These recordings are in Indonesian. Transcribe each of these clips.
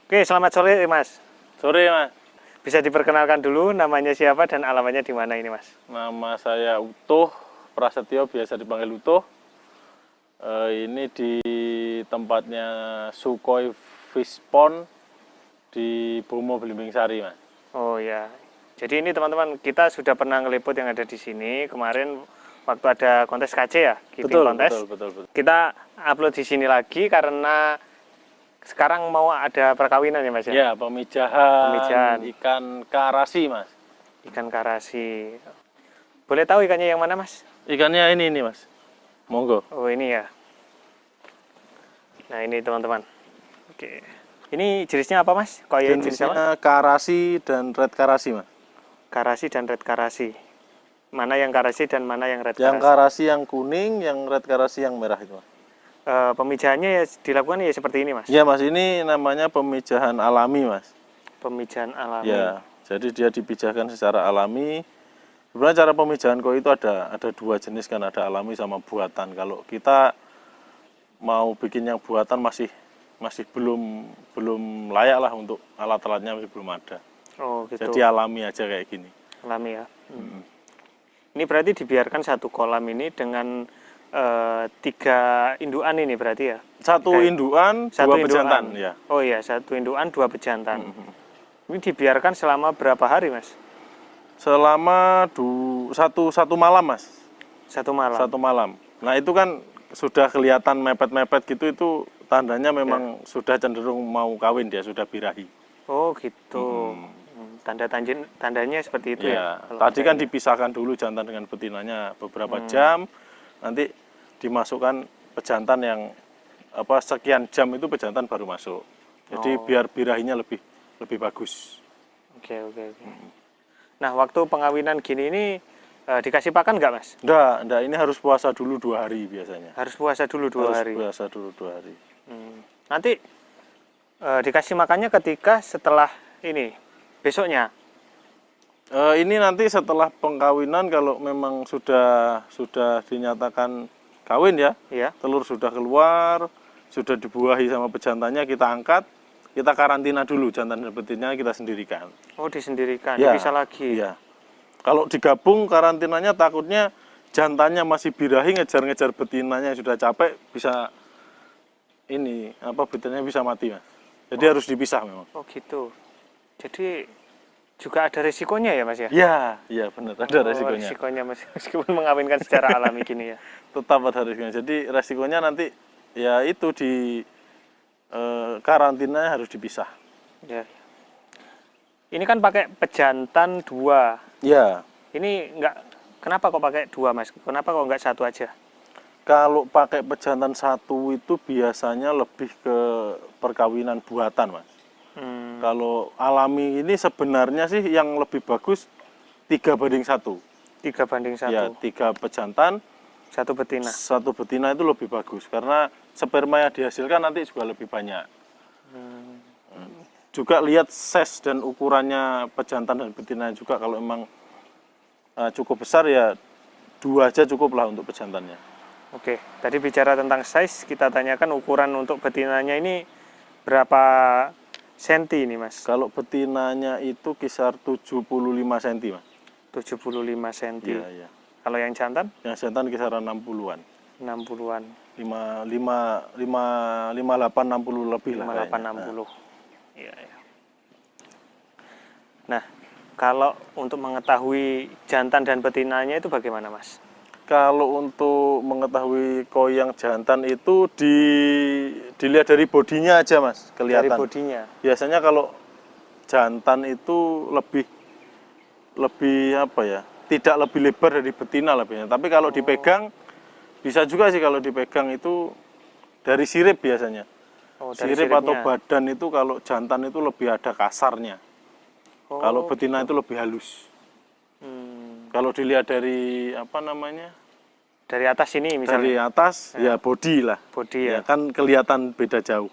Oke, selamat sore Mas. Sore Mas. Bisa diperkenalkan dulu namanya siapa dan alamatnya di mana ini Mas? Nama saya Utuh Prasetyo, biasa dipanggil Utuh. Ini di tempatnya Sukhoi Fish Pond di Bromo Belimbing Sari Mas. Oh ya. Jadi ini teman-teman, kita sudah pernah ngeliput yang ada di sini kemarin waktu ada kontes KC ya, keeping kontes. Betul. Kita upload di sini lagi karena sekarang mau ada perkawinan ya Mas ya? Ya, pemijahan ikan karasi Mas. Ikan karasi. Boleh tahu ikannya yang mana Mas? Ikannya ini Mas. Monggo. Oh ini ya. Nah ini teman-teman. Oke. Ini jenisnya apa Mas? Jenisnya karasi dan red karasi Mas. Karasi dan red karasi. Mana yang karasi dan mana yang red karasi? Yang karasi yang kuning, yang red karasi yang merah itu Mas. Pemijahannya ya dilakukan ya seperti ini Mas? Ya Mas, ini namanya pemijahan alami Mas. Pemijahan alami. Ya, jadi dia dipijahkan secara alami. Sebenarnya cara pemijahan koi itu ada dua jenis kan, ada alami sama buatan. Kalau kita mau bikin yang buatan masih belum layak lah, untuk alat-alatnya masih belum ada. Oh gitu. Jadi alami aja kayak gini. Alami ya. Ini berarti dibiarkan satu kolam ini dengan 3 indukan ini berarti ya? Satu indukan, dua pejantan ya. Oh iya, 1 indukan, 2 pejantan. Ini dibiarkan selama berapa hari Mas? Selama satu malam Mas. 1 malam. 1 malam. Nah itu kan sudah kelihatan mepet-mepet gitu, itu tandanya memang sudah cenderung mau kawin, dia sudah birahi. Oh gitu. Tandanya seperti itu ya? Tadi kan dipisahkan dulu jantan dengan betinanya beberapa jam, nanti dimasukkan pejantan yang sekian jam itu pejantan baru masuk. Jadi biar birahinya lebih bagus. Oke. Nah waktu pengawinan gini ini dikasih pakan nggak Mas? Enggak, ini harus puasa dulu 2 hari biasanya. Harus puasa dulu 2 hari? Harus puasa dulu 2 hari. Nanti dikasih makannya ketika setelah ini, besoknya? Ini nanti setelah pengkawinan, kalau memang sudah dinyatakan kawin ya, telur sudah keluar, sudah dibuahi sama pejantannya, kita angkat, kita karantina dulu, jantan dan betinanya kita sendirikan. Oh disendirikan, ya, bisa lagi? Iya. Kalau digabung karantinanya, takutnya jantannya masih birahi ngejar-ngejar betinanya yang sudah capek, bisa betinanya bisa mati Mas. Jadi harus dipisah memang. Oh gitu. Jadi juga ada resikonya ya Mas ya? Iya benar, ada resikonya. Resikonya meskipun mengawinkan secara alami gini ya. Tetap ada resikonya. Jadi resikonya nanti ya itu di karantina harus dipisah. Ya. Ini kan pakai pejantan 2. Ya. Ini kenapa kok pakai 2 Mas? Kenapa kok nggak 1 aja? Kalau pakai pejantan 1 itu biasanya lebih ke perkawinan buatan Mas. Kalau alami ini sebenarnya sih yang lebih bagus 3:1. 3:1. Ya, 3 pejantan, 1 betina. 1 betina itu lebih bagus karena sperma yang dihasilkan nanti juga lebih banyak. Juga lihat size dan ukurannya pejantan dan betina juga, kalau memang cukup besar ya 2 aja cukup lah untuk pejantannya. Oke, tadi bicara tentang size, kita tanyakan ukuran untuk betinanya ini berapa senti ini Mas? Kalau betinanya itu kisar 75 cm Mas. 75 cm. Iya. Kalau yang jantan? Yang jantan kisaran 60-an. 60-an. 58 60 lebih lah. 58 60. Iya. Nah, kalau untuk mengetahui jantan dan betinanya itu bagaimana Mas? Kalau untuk mengetahui koi yang jantan itu dilihat dari bodinya aja Mas, kelihatan. Dari bodinya. Biasanya kalau jantan itu lebih tidak lebih lebar dari betina lebihnya. Tapi kalau dipegang bisa juga sih, kalau dipegang itu dari sirip biasanya. Sirip atau badan itu kalau jantan itu lebih ada kasarnya. Kalau betina itu lebih halus. Kalau dilihat dari dari atas ini misalnya. Dari atas ya body lah. Body ya. Kan kelihatan beda jauh.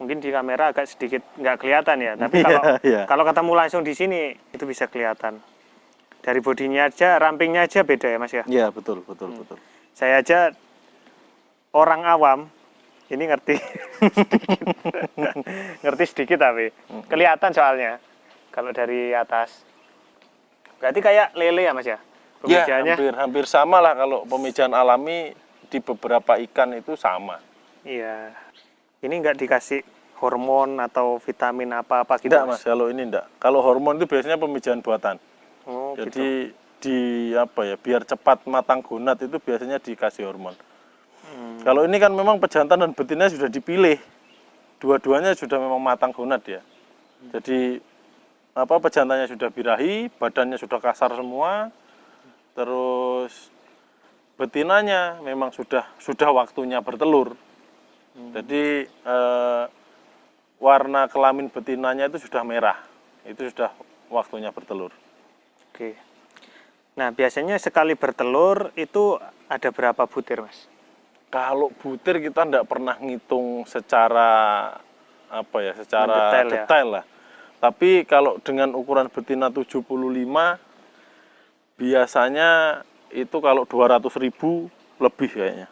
Mungkin di kamera agak sedikit nggak kelihatan ya, tapi kalau ketemu langsung di sini itu bisa kelihatan. Dari bodinya aja, rampingnya aja beda ya Mas ya? Iya betul. Saya aja orang awam ini ngerti. ngerti sedikit tapi kelihatan soalnya kalau dari atas. Berarti kayak lele ya Mas ya? Ya, Pemijahannya? hampir sama lah kalau pemijahan alami di beberapa ikan itu sama. Iya. Ini nggak dikasih hormon atau vitamin apa-apa gitu Enggak Mas, kalau ini enggak. Kalau hormon itu biasanya pemijahan buatan. Oh, Jadi di apa ya, biar cepat matang gonat itu biasanya dikasih hormon. Kalau ini kan memang pejantan dan betina sudah dipilih. Dua-duanya sudah memang matang gonat ya. Jadi apa, pejantannya sudah birahi, badannya sudah kasar semua. Terus betinanya memang sudah waktunya bertelur. Jadi warna kelamin betinanya itu sudah merah. Itu sudah waktunya bertelur. Oke. Nah, biasanya sekali bertelur itu ada berapa butir, Mas? Kalau butir kita tidak pernah ngitung secara apa ya, secara detail lah. Tapi kalau dengan ukuran betina 75 biasanya itu kalau 200.000 lebih kayaknya.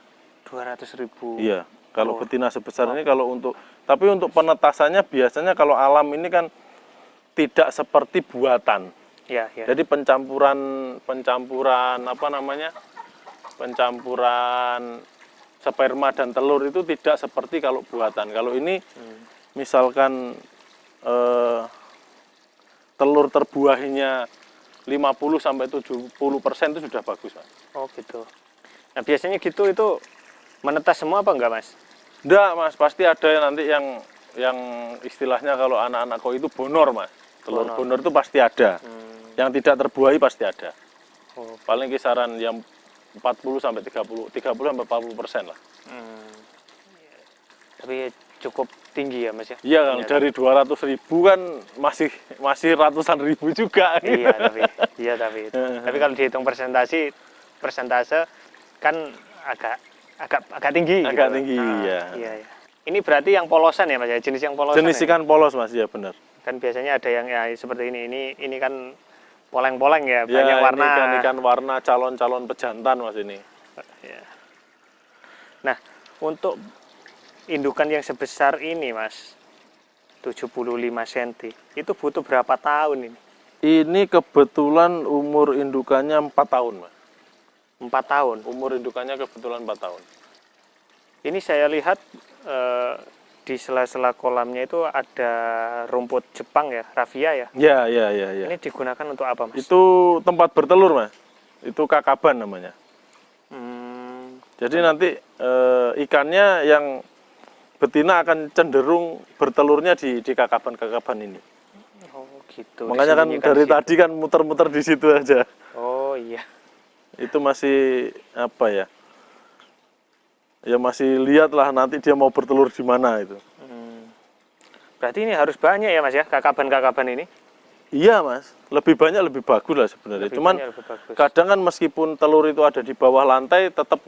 200.000. Iya, kalau betina sebesar ini kalau tapi untuk penetasannya biasanya kalau alam ini kan tidak seperti buatan. Ya, ya. Jadi pencampuran apa namanya? Pencampuran sperma dan telur itu tidak seperti kalau buatan. Kalau ini misalkan telur terbuahnya 50-70% itu sudah bagus, Mas. Oh gitu. Nah biasanya gitu itu menetas semua apa enggak, Mas? Enggak, Mas, pasti ada nanti yang istilahnya kalau anak-anak koi itu bonor, Mas. Telur bonor itu pasti ada. Yang tidak terbuahi pasti ada. Oh. Paling kisaran yang 30-40% lah. Tapi cukup tinggi ya, Mas ya? Iya, kan dari 200.000 kan masih ratusan ribu juga. Iya tapi kalau dihitung persentase kan agak tinggi. Agak gitu. tinggi, iya. Iya. Ini berarti yang polosan ya, Mas ya? Jenis yang polosan. Jenis ikan polos, Mas, ya benar. Kan biasanya ada yang ya seperti ini. Ini kan poleng-poleng ya, Ya, banyak warna. ini ikan warna calon-calon pejantan, Mas, ini. Ya. Nah, untuk indukan yang sebesar ini, Mas, 75 cm, itu butuh berapa tahun ini? Ini kebetulan umur indukannya 4 tahun, Mas. 4 tahun? Umur indukannya kebetulan 4 tahun. Ini saya lihat di sela-sela kolamnya itu ada rumput Jepang ya, raffia ya? Ya. Ini digunakan untuk apa, Mas? Itu tempat bertelur, Mas. Itu kakaban namanya. Jadi nanti ikannya yang betina akan cenderung bertelurnya di kakaban-kakaban ini. Oh gitu. Makanya kan dari tadi kan muter-muter di situ aja. Oh iya. Itu masih apa ya? Ya masih lihatlah nanti dia mau bertelur di mana itu. Berarti ini harus banyak ya, Mas ya, kakaban-kakaban ini? Iya, Mas. Lebih banyak lebih bagus lah sebenarnya. Cuman kadang kan meskipun telur itu ada di bawah lantai tetap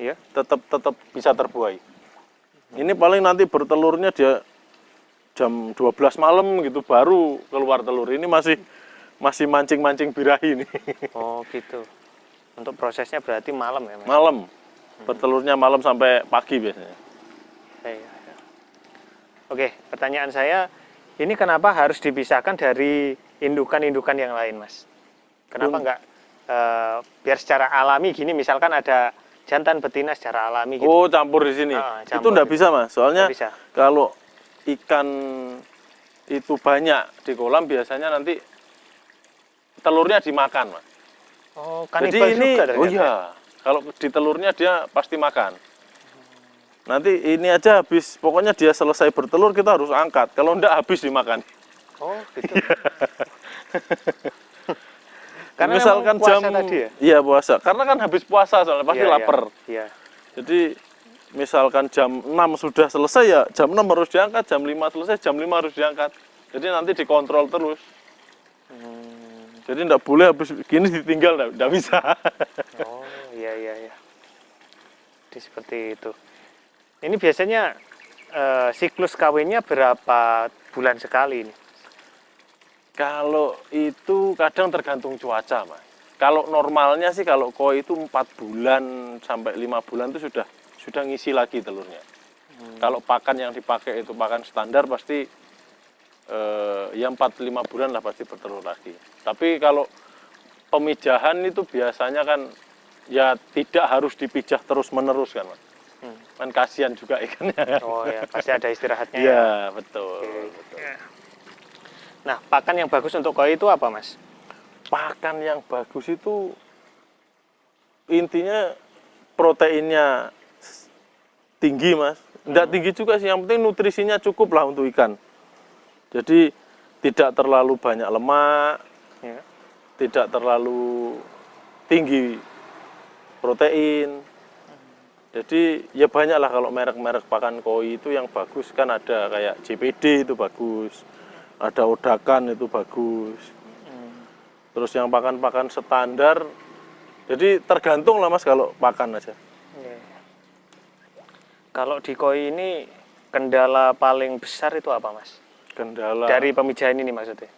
bisa terbuai. Ini paling nanti bertelurnya dia jam 12 malam gitu baru keluar telur. Ini masih mancing-mancing birahi ini. Oh gitu. Untuk prosesnya berarti malam ya, Mas? Malam. Bertelurnya malam sampai pagi biasanya. Oke, pertanyaan saya, ini kenapa harus dipisahkan dari indukan-indukan yang lain, Mas? Kenapa enggak biar secara alami gini, misalkan ada jantan betina secara alami gitu. Oh, campur di sini. Itu enggak bisa, Mas. Soalnya kalau ikan itu banyak di kolam biasanya nanti telurnya dimakan, Mas. Oh, kanibal juga ternyata. Oh iya. Kalau di telurnya dia pasti makan. Nanti ini aja habis, pokoknya dia selesai bertelur kita harus angkat. Kalau enggak habis dimakan. Oh, gitu. Karena misalkan puasa jam tadi ya? Iya, puasa. Karena kan habis puasa soalnya pasti lapar. Iya. Jadi misalkan jam 6 sudah selesai ya jam 6 harus diangkat, jam 5 selesai jam 5 harus diangkat. Jadi nanti dikontrol terus. Jadi enggak boleh habis gini ditinggal, enggak bisa. Oh, iya. Jadi seperti itu. Ini biasanya siklus kawinnya berapa bulan sekali ini? Kalau itu kadang tergantung cuaca, Mas. Kalau normalnya sih kalau koi itu 4 bulan sampai 5 bulan itu sudah ngisi lagi telurnya. Kalau pakan yang dipakai itu pakan standar pasti ya 4-5 bulan lah pasti bertelur lagi. Tapi kalau pemijahan itu biasanya kan ya tidak harus dipijah terus-menerus kan, Mas. Kan kasihan juga ikannya. Oh ya, pasti ada istirahatnya ya. Iya, betul. Oke. betul. Ya. Nah, pakan yang bagus untuk koi itu apa, Mas? Pakan yang bagus itu intinya proteinnya tinggi, Mas. Tidak tinggi juga sih, yang penting nutrisinya cukup lah untuk ikan. Jadi tidak terlalu banyak lemak, Ya. tidak terlalu tinggi protein. Jadi ya banyak lah kalau merek-merek pakan koi itu yang bagus kan ada kayak JPD itu bagus, ada Odakan itu bagus. Terus yang pakan-pakan standar, jadi tergantung lah Mas kalau pakan aja. Ya. Kalau di koi ini kendala paling besar itu apa, Mas? Kendala Dari pemijahan ini maksudnya?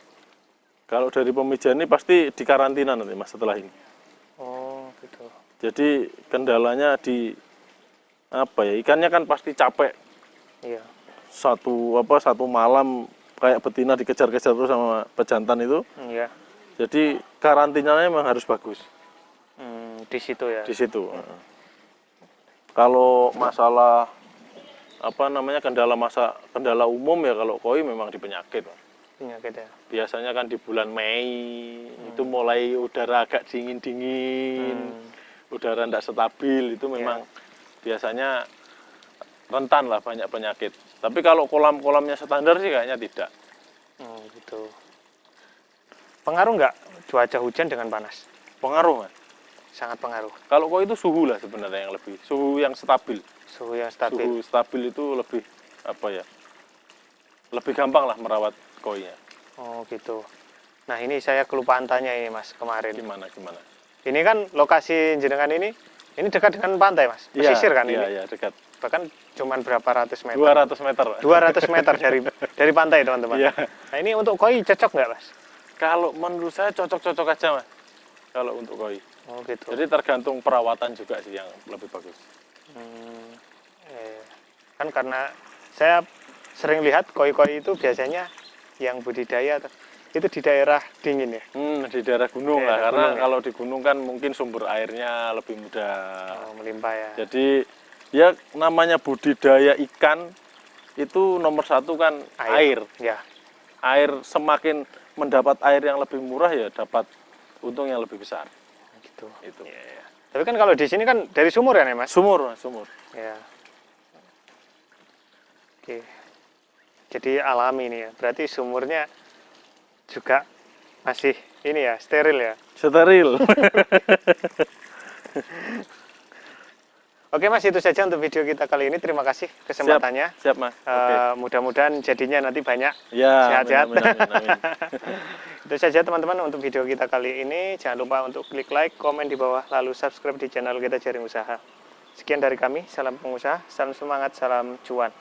kalau dari pemijahan ini pasti di karantina nanti Mas setelah ini. Oh, gitu. Jadi kendalanya di apa ya, ikannya kan pasti capek. Iya. Satu malam kayak betina dikejar-kejar terus sama pejantan itu. Iya. Jadi karantinanya memang harus bagus Di situ ya. di situ. Kalau masalah apa namanya kendala umum ya kalau koi memang di penyakit, Mas. Penyakit ya. Biasanya kan di bulan Mei itu mulai udara agak dingin-dingin, udara tidak stabil itu memang biasanya rentan lah banyak penyakit. Tapi kalau kolam-kolamnya standar sih kayaknya tidak. Oh, gitu. Pengaruh nggak cuaca hujan dengan panas? Pengaruh, Mas. Sangat pengaruh. Kalau koi itu suhu lah sebenarnya yang lebih, suhu yang stabil. Suhu yang stabil. Suhu stabil itu lebih apa ya? Lebih gampang lah merawat koinya. Oh, gitu. Nah, ini saya kelupaan tanya ini, Mas, kemarin. Gimana? Ini kan lokasi jenengan ini dekat dengan pantai, Mas. Pesisir kan ini? Iya, dekat. Bahkan cuman berapa ratus meter? 200 meter. 200 meter dari pantai, teman-teman. Iya. Nah, ini untuk koi cocok nggak, Mas? Kalau menurut saya cocok-cocok aja, Mas. Kalau untuk koi. Oh, gitu. Jadi tergantung perawatan juga sih yang lebih bagus. Kan karena saya sering lihat koi-koi itu biasanya yang budidaya itu di daerah dingin ya. Di daerah gunung Daerah lah, karena gunung ya. kalau di gunung kan mungkin sumber airnya lebih mudah. Melimpah ya. Jadi ya namanya budidaya ikan itu nomor satu kan air. Ya. Air semakin mendapat air yang lebih murah ya dapat untung yang lebih besar. Gitu. Itu. Ya. Tapi kan kalau di sini kan dari sumur ya, Mas? Sumur. Ya. Oke. Jadi alami nih ya. Berarti sumurnya juga masih ini ya, steril ya. Steril. Oke, Mas, itu saja untuk video kita kali ini. Terima kasih kesempatannya. Siap Mas. Mudah-mudahan jadinya nanti banyak Ya, sehat-sehat. amin. Itu saja teman-teman untuk video kita kali ini. Jangan lupa untuk klik like, komen di bawah, lalu subscribe di channel kita Jaring Usaha. Sekian dari kami, salam pengusaha, salam semangat, salam cuan.